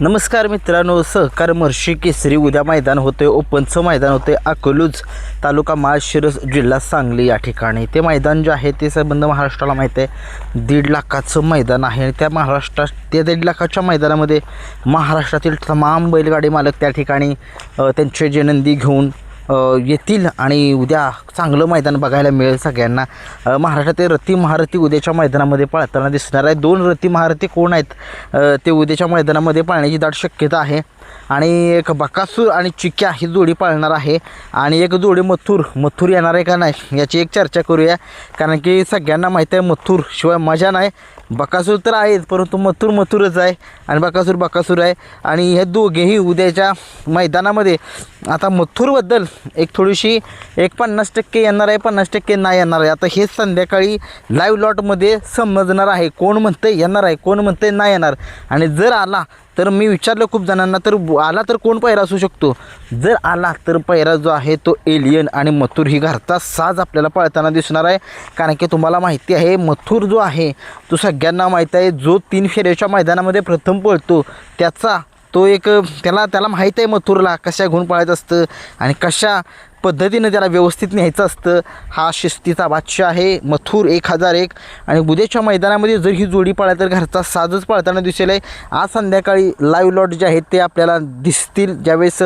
नमस्कार मित्रांनो, सहकार महर्षी केसरी उद्या मैदान होते. ओपनचं मैदान होते अकलूज तालुका माळशिरस जिल्हा सांगली या ठिकाणी. ते मैदान जे आहे ते संबंध महाराष्ट्राला माहीत आहे 1.5 लाखाचं मैदान आहे. त्या 1.5 लाखाच्या मैदानामध्ये महाराष्ट्रातील तमाम बैलगाडी मालक त्या ठिकाणी त्यांचे जे नंदी घेऊन येतील आणि उद्या चांगलं मैदान बघायला मिळेल सगळ्यांना. महाराष्ट्रातील रथी महारथी उद्याच्या मैदानामध्ये पळताना दिसणार आहे. 2 रथी महारथी कोण आहेत ते उद्याच्या मैदानामध्ये पाळण्याची दाट शक्यता आहे. आणि एक बकासूर आणि चिक्या ही जोडी पाळणार आहे आणि एक जोडी मथुर येणार आहे का नाही याची एक चर्चा करूया. कारण की सगळ्यांना माहीत आहे मथुर शिवाय मजा नाही. बकासूर तर आहेच परंतु मथुरच आहे आणि बकासूर आहे. आणि हे दोघेही उद्याच्या मैदानामध्ये आता मथुरबद्दल एक थोडीशी 50% येणार आहे, 50% नाही येणार आहे. आता हे संध्याकाळी लाईव्ह लॉटमध्ये समजणार आहे कोण म्हणतं येणार आहे, कोण म्हणतं नाही येणार. आणि जर आला तर मी विचारलं खूप जणांना, तर आला तर कोण पैरा असू शकतो. जर आला तर पैरा जो आहे तो एलियन आणि मथुर ही घरचा साज आपल्याला पळताना दिसणार आहे. कारण की तुम्हाला माहिती आहे मथुर जो आहे तो सगळ्यांना माहीत आहे जो 3 फेऱ्याच्या मैदानामध्ये प्रथम पळतो त्याचा तो एक त्याला माहीत आहे मथुरला कशा गुण पळायचं असतं आणि कशा पद्धतीनं त्याला व्यवस्थित न्यायचं असतं. हा शिस्तीचा बादशाह आहे मथुर 1001. आणि उद्याच्या मैदानामध्ये जर ही जोडी पळाली तर घरचा साजच पळताना दिसेल आहे. आज संध्याकाळी लाईव्ह लॉट जे आहेत ते आपल्याला दिसतील. ज्यावेळेस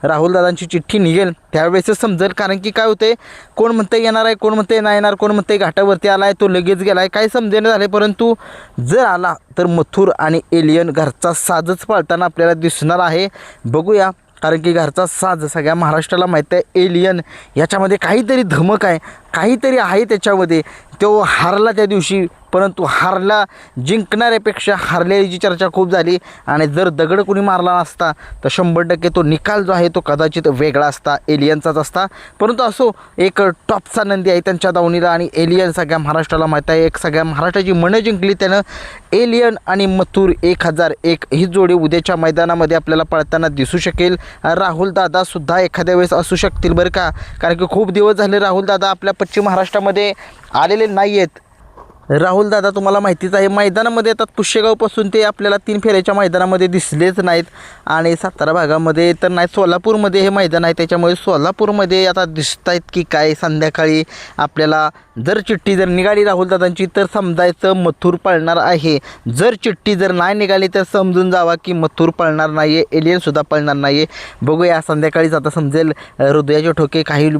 राहुलदादांची चिठ्ठी निघेल त्यावेळेस समजेल. कारण की काय होते कोण म्हणतं येणार आहे, कोण म्हणतं नाही येणार, कोण म्हणतं घाटावरती आला आहे तो लगेच गेला आहे, काही समजेना झाले. परंतु जर आला तर मथुर आणि एलियन घरचा साजच पळताना आपल्याला दिसणार आहे. बघूया. कारण की घरचा साज सगळ्या महाराष्ट्राला माहीत आहे एलियन याच्यामध्ये काहीतरी धमक आहे, काहीतरी आहे त्याच्यामध्ये. तो हारला त्या दिवशी परंतु हारला जिंकणाऱ्यापेक्षा हारल्याची चर्चा खूप झाली. आणि जर दगड कोणी मारला नसता तर 100% तो निकाल जो आहे तो कदाचित वेगळा असता, एलियनचाच असता. परंतु असो एक टॉपचा नंदी आहे त्यांच्या दावणीला आणि एलियन सगळ्या महाराष्ट्राला माहीत आहे. एक सगळ्या महाराष्ट्राची मनं जिंकली त्यानं. एलियन आणि मथुर 1001 ही जोडी उद्याच्या मैदानामध्ये आपल्याला पळताना दिसू शकेल. राहुलदादासुद्धा एखाद्या वेळेस असू शकतील बरं का. कारण की खूप दिवस झाले राहुलदादा आपल्या पश्चिम महाराष्ट्रामध्ये आलेले नाही आहेत. राहुलदादा तुम्हाला माहितीच आहे मैदानामध्ये येतात पुष्यगावपासून ते आपल्याला 3 फेऱ्याच्या मैदानामध्ये दिसलेच नाहीत. आणि सातारा भागामध्ये तर नाही, सोलापूरमध्ये हे मैदान आहे त्याच्यामुळे सोलापूरमध्ये आता दिसत आहेत की काय. संध्याकाळी आपल्याला जर चिठ्ठी जर निघाली राहुलदादांची तर समजायचं मथुर पळणार आहे. जर चिठ्ठी जर नाही निघाली तर समजून जावा की मथुर पळणार नाही आहे, एलियनसुद्धा पळणार नाही आहे. बघूया संध्याकाळीच आता समजेल. हृदयाचे ठोके काही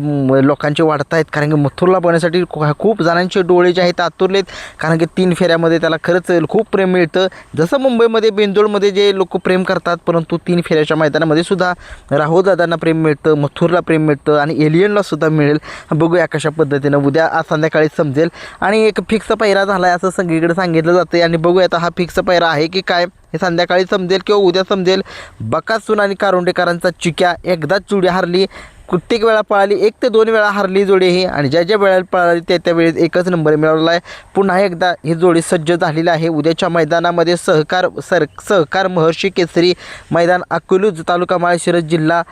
लोकांचे वाढत आहेत कारण की मथुरला पळण्यासाठी खूप जणांचे डोळे जे आहेत आतुरलेत. कारण की 3 फेऱ्यामध्ये त्याला खरंच खूप प्रेम मिळतं. जसं मुंबईमध्ये बेंदोळमध्ये जे लोक प्रेम करतात परंतु 3 फेऱ्याच्या मैदानामध्ये सुद्धा राहुलदादांना प्रेम मिळतं, मथुरला प्रेम मिळतं आणि एलियनलासुद्धा मिळेल. बघूया कशा पद्धतीनं उद्या आज संध्याकाळी समजेल. आणि एक फिक्स पैरा झाला आहे असं सगळीकडे सांगितलं जातं आणि बघूया आता हा फिक्स पैरा आहे की काय हे संध्याकाळी समजेल किंवा उद्या समजेल. बकासूर आणि कारुंडेकरांचा चिक्या एकदाच जोडी हारली, कित्येक वेळा पळाली, 1 ते 2 वेळा हारली जोडी ही. आणि ज्या वेळेला पळाली त्या वेळेस एकच नंबर मिळवला आहे. पुन्हा एकदा ही जोडी सज्ज झालेली आहे. उद्याच्या मैदानामध्ये सहकार महर्षी केसरी मैदान अकलूज तालुका माळशिरस जिल्हा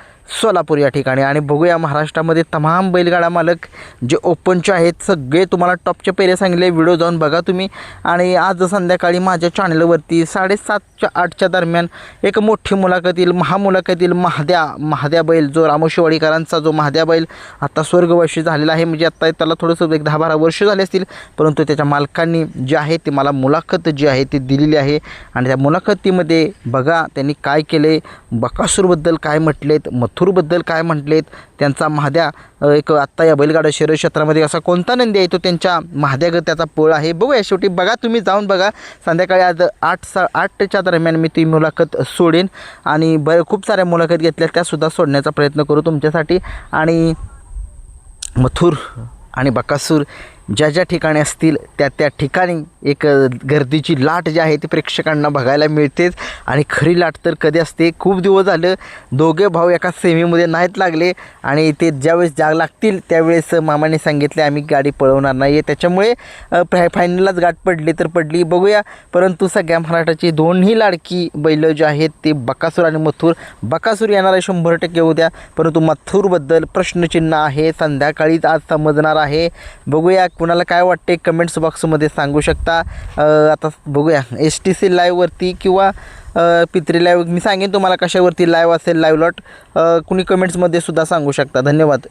सोलापूर या ठिकाणी. आणि बघूया महाराष्ट्रामध्ये तमाम बैलगाडा मालक जे ओपनचे आहेत सगळे तुम्हाला टॉपचे पैरे सांगितले. व्हिडिओ जाऊन बघा तुम्ही. आणि आज संध्याकाळी माझ्या चॅनलवरती 7:30-8च्या दरम्यान एक मोठी मुलाखत महामुलाखत महाद्या बैल जो रामोशीवाडीकरांचा जो महाद्या बैल आता स्वर्गवासी झालेला आहे. म्हणजे आता त्याला थोडंसं 10-12 वर्ष झाले असतील परंतु त्याच्या मालकांनी जे आहे ते मला मुलाखत जी आहे ती दिलेली आहे. आणि त्या मुलाखतीमध्ये बघा त्यांनी काय केले, बकासूरबद्दल काय म्हटलेत, मथुरबद्दल काय म्हटलेत, त्यांचा महाद्या एक आत्ता या बैलगाडा शर्यत क्षेत्रामध्ये असा कोणता नंदी आहे तो त्यांच्या महाद्यागत त्याचा पळ आहे. बघूया शेवटी बघा तुम्ही जाऊन बघा. संध्याकाळी आज 8च्या दरम्यान मी ती मुलाखत सोडेन. आणि खूप साऱ्या मुलाखत घेतल्या त्यासुद्धा सोडण्याचा प्रयत्न करू तुमच्यासाठी. आणि मथुर आणि बकासूर ज्या ठिकाणी असतील त्या ठिकाणी एक गर्दीची लाट जी आहे ती प्रेक्षकांना बघायला मिळतेच. आणि खरी लाट तर कधी असते, खूप दिवस झालं दोघे भाऊ एका सेमीमध्ये नाहीत लागले. आणि ते ज्यावेळेस जाग लागतील त्यावेळेस मामाने सांगितले आम्ही गाडी पळवणार नाही आहे. त्याच्यामुळे फायनललाच गाठ पडली तर पडली. बघूया. परंतु सगळ्या महाराष्ट्राची 2ही लाडकी बैलं जी आहेत ते बकासूर आणि मथुर. बकासूर येणार आहे 100% उद्या, परंतु मथुरबद्दल प्रश्नचिन्ह आहे. संध्याकाळीच आज समजणार आहे. बघूया कुणाला काय वाटते कमेंट्स बॉक्समध्ये सांगू शकता. आता बघूया STC लाईव्हवरती किंवा पित्री लाईव्ह मी सांगेन तुम्हाला कशावरती लाईव्ह असेल लाईव्ह लॉट. कुणी कमेंट्समध्ये सुद्धा सांगू शकता. धन्यवाद.